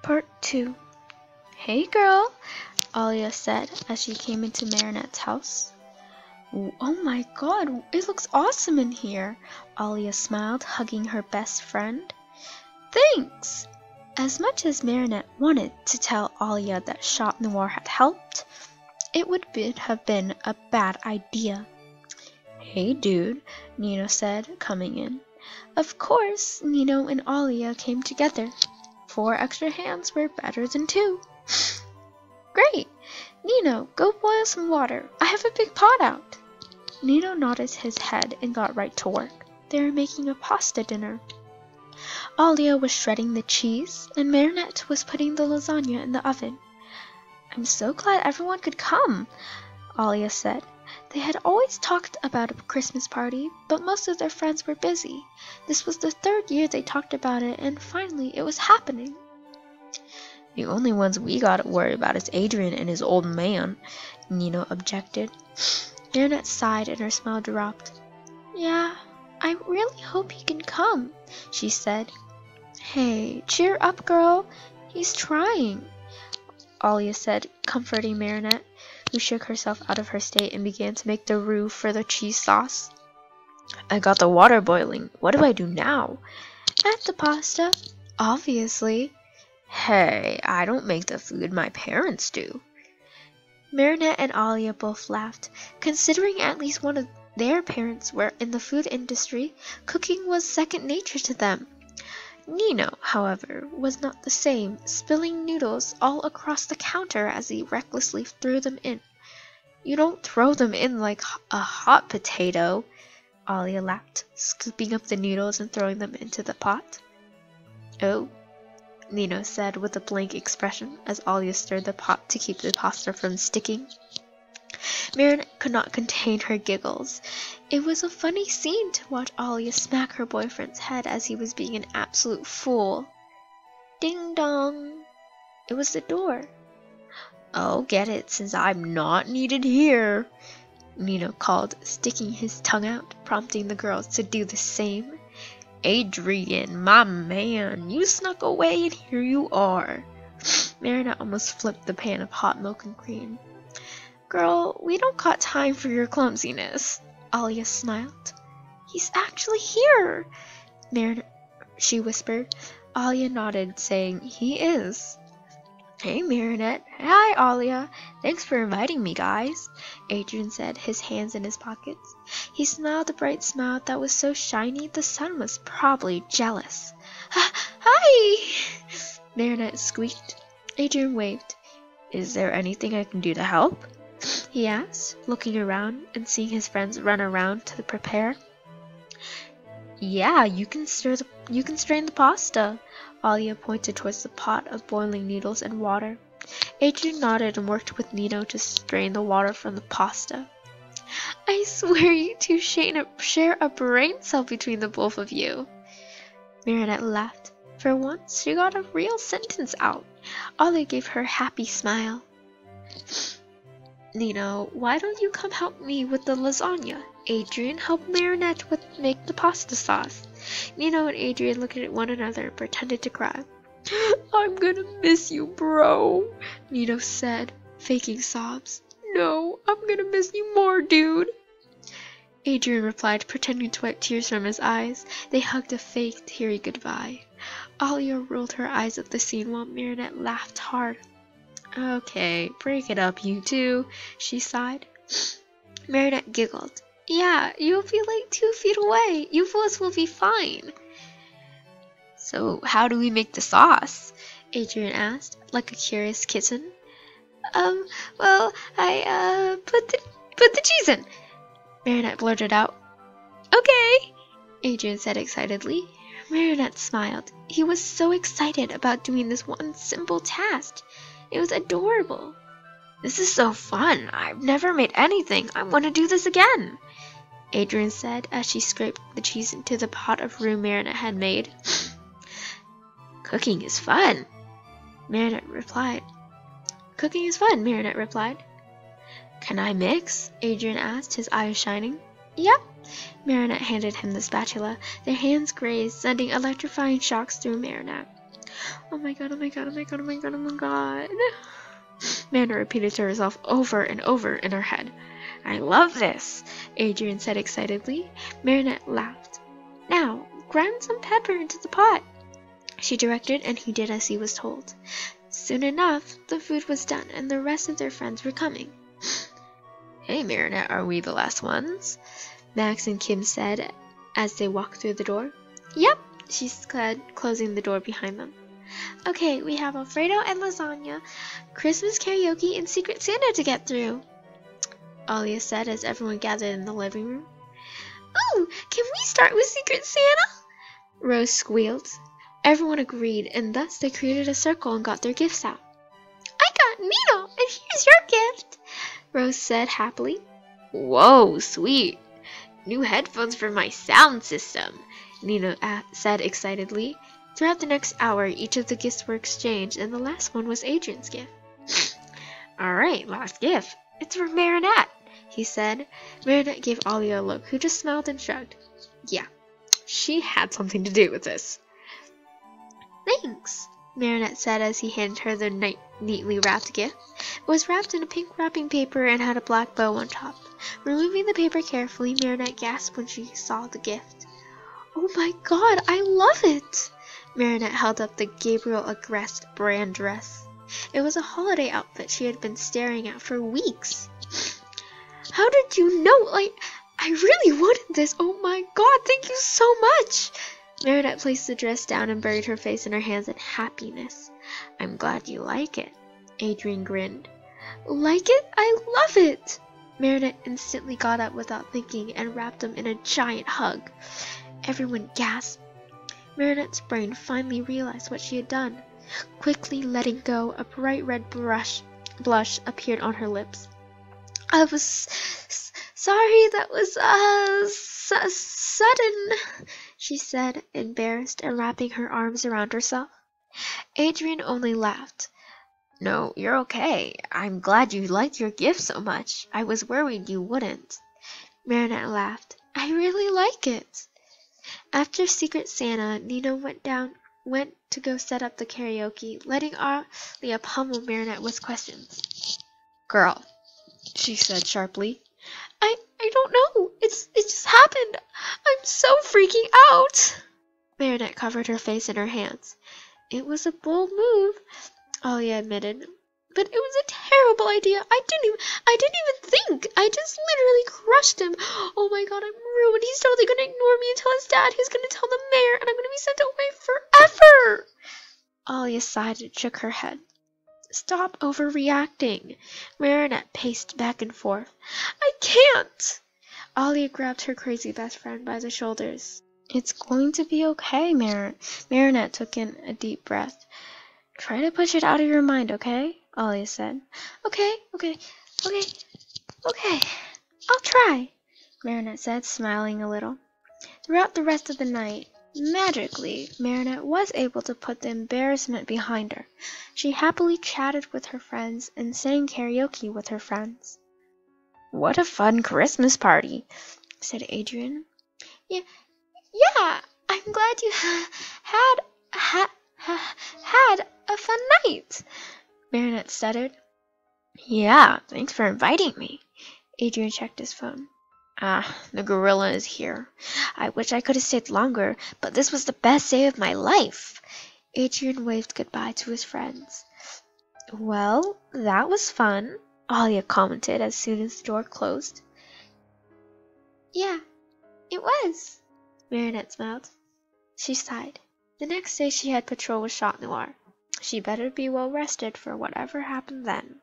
Part 2. Hey girl, Alia said as she came into Marinette's house. Oh my god, it looks awesome in here, Alia smiled, hugging her best friend. Thanks! As much as Marinette wanted to tell Alia that Chat Noir had helped, it would have been a bad idea. Hey dude, Nino said, coming in. Of course, Nino and Alia came together. 4 extra hands were better than 2. Great! Nino, go boil some water. I have a big pot out. Nino nodded his head and got right to work. They were making a pasta dinner. Alia was shredding the cheese, and Marinette was putting the lasagna in the oven. I'm so glad everyone could come, Alia said. They had always talked about a Christmas party, but most of their friends were busy. This was the 3rd year they talked about it, and finally it was happening. The only ones we gotta worry about is Adrien and his old man, Nino objected. Marinette sighed and her smile dropped. Yeah, I really hope he can come, she said. Hey, cheer up, girl. He's trying, Alia said, comforting Marinette, who shook herself out of her state and began to make the roux for the cheese sauce. I got the water boiling. What do I do now? Add the pasta, obviously. Hey, I don't make the food, my parents do. Marinette and Alia both laughed. Considering at least one of their parents were in the food industry, cooking was second nature to them. Nino, however, was not the same, spilling noodles all across the counter as he recklessly threw them in. You don't throw them in like a hot potato, Alia laughed, scooping up the noodles and throwing them into the pot. Oh, Nino said with a blank expression as Alia stirred the pot to keep the pasta from sticking. Marinette could not contain her giggles. It was a funny scene to watch Alia smack her boyfriend's head as he was being an absolute fool. Ding dong! It was the door. Oh, get it, since I'm not needed here, Nino called, sticking his tongue out, prompting the girls to do the same. Adrien, my man, you snuck away and here you are. Marinette almost flipped the pan of hot milk and cream. Girl, we don't got time for your clumsiness, Alia smiled. He's actually here, Marinette, she whispered. Alia nodded, saying, he is. Hey, Marinette. Hi, Alia. Thanks for inviting me, guys, Adrien said, his hands in his pockets. He smiled a bright smile that was so shiny the sun was probably jealous. Hi! Marinette squeaked. Adrien waved. Is there anything I can do to help? He asked, looking around and seeing his friends run around to prepare. Yeah, you can strain the pasta. Alia pointed towards the pot of boiling noodles and water. Adrien nodded and worked with Nino to strain the water from the pasta. I swear you two share a brain cell between the both of you. Marinette laughed. For once, she got a real sentence out. Alia gave her a happy smile. Nino, why don't you come help me with the lasagna? Adrien, help Marinette make the pasta sauce. Nino and Adrien looked at one another and pretended to cry. I'm gonna miss you, bro, Nino said, faking sobs. No, I'm gonna miss you more, dude. Adrien replied, pretending to wipe tears from his eyes. They hugged a fake, teary goodbye. Alia rolled her eyes at the scene while Marinette laughed hard. Okay, break it up, you two, she sighed. Marinette giggled. Yeah, you'll be like 2 feet away. You boys will be fine. So, how do we make the sauce? Adrien asked, like a curious kitten. Well, I, put the cheese in, Marinette blurted out. Okay, Adrien said excitedly. Marinette smiled. He was so excited about doing this one simple task. It was adorable. This is so fun. I've never made anything. I want to do this again, Adrien said as she scraped the cheese into the pot of roux Marinette had made. Cooking is fun, Marinette replied. Cooking is fun, Marinette replied. Can I mix? Adrien asked, his eyes shining. Yep. Marinette handed him the spatula. Their hands grazed, sending electrifying shocks through Marinette. Oh my god, oh my god, oh my god, oh my god, oh my god. Marinette repeated to herself over and over in her head. I love this, Adrian said excitedly. Marinette laughed. Now, grind some pepper into the pot, she directed, and he did as he was told. Soon enough, the food was done, and the rest of their friends were coming. Hey, Marinette, are we the last ones? Max and Kim said as they walked through the door. Yep, she said, closing the door behind them. Okay, we have Alfredo and lasagna, Christmas karaoke, and Secret Santa to get through, Alia said as everyone gathered in the living room. Ooh, can we start with Secret Santa? Rose squealed. Everyone agreed, and thus they created a circle and got their gifts out. I got Nino, and here's your gift, Rose said happily. Whoa, sweet. New headphones for my sound system, Nino said excitedly. Throughout the next hour, each of the gifts were exchanged, and the last one was Adrian's gift. Alright, last gift. It's for Marinette, he said. Marinette gave Alia a look, who just smiled and shrugged. Yeah, she had something to do with this. Thanks, Marinette said as he handed her the neatly wrapped gift. It was wrapped in a pink wrapping paper and had a black bow on top. Removing the paper carefully, Marinette gasped when she saw the gift. Oh my god, I love it! Marinette held up the Gabriel Agreste brand dress. It was a holiday outfit she had been staring at for weeks. How did you know? I really wanted this. Oh my god, thank you so much! Marinette placed the dress down and buried her face in her hands in happiness. I'm glad you like it. Adrian grinned. Like it? I love it! Marinette instantly got up without thinking and wrapped him in a giant hug. Everyone gasped. Marinette's brain finally realized what she had done. Quickly letting go, a bright red blush appeared on her lips. I was sorry, that was sudden, she said, embarrassed and wrapping her arms around herself. Adrian only laughed. No, you're okay. I'm glad you liked your gift so much. I was worried you wouldn't. Marinette laughed. I really like it. After Secret Santa, Nino went to go set up the karaoke, letting Alia pummel Marinette with questions. Girl, she said sharply. I don't know. It just happened. I'm so freaking out. Marinette covered her face in her hands. It was a bold move, Alia admitted. But it was a terrible idea. I didn't even think. I just literally crushed him. Oh my god, I'm ruined. He's totally gonna ignore me and tell his dad. He's gonna tell the mayor, and I'm gonna be sent away forever. Alia sighed and shook her head. Stop overreacting. Marinette paced back and forth. I can't. Alia grabbed her crazy best friend by the shoulders. It's going to be okay, Marinette took in a deep breath. Try to push it out of your mind, okay? Alia said. Okay. I'll try, Marinette said, smiling a little. Throughout the rest of the night, magically, Marinette was able to put the embarrassment behind her. She happily chatted with her friends and sang karaoke with her friends. What a fun Christmas party, said Adrian. Yeah, I'm glad you had a fun night, Marinette stuttered. Yeah, thanks for inviting me. Adrian checked his phone. The gorilla is here. I wish I could have stayed longer, but this was the best day of my life. Adrian waved goodbye to his friends. Well, that was fun, Alia commented as soon as the door closed. Yeah, it was, Marinette smiled. She sighed. The next day she had patrol with Chat Noir. She better be well rested for whatever happened then.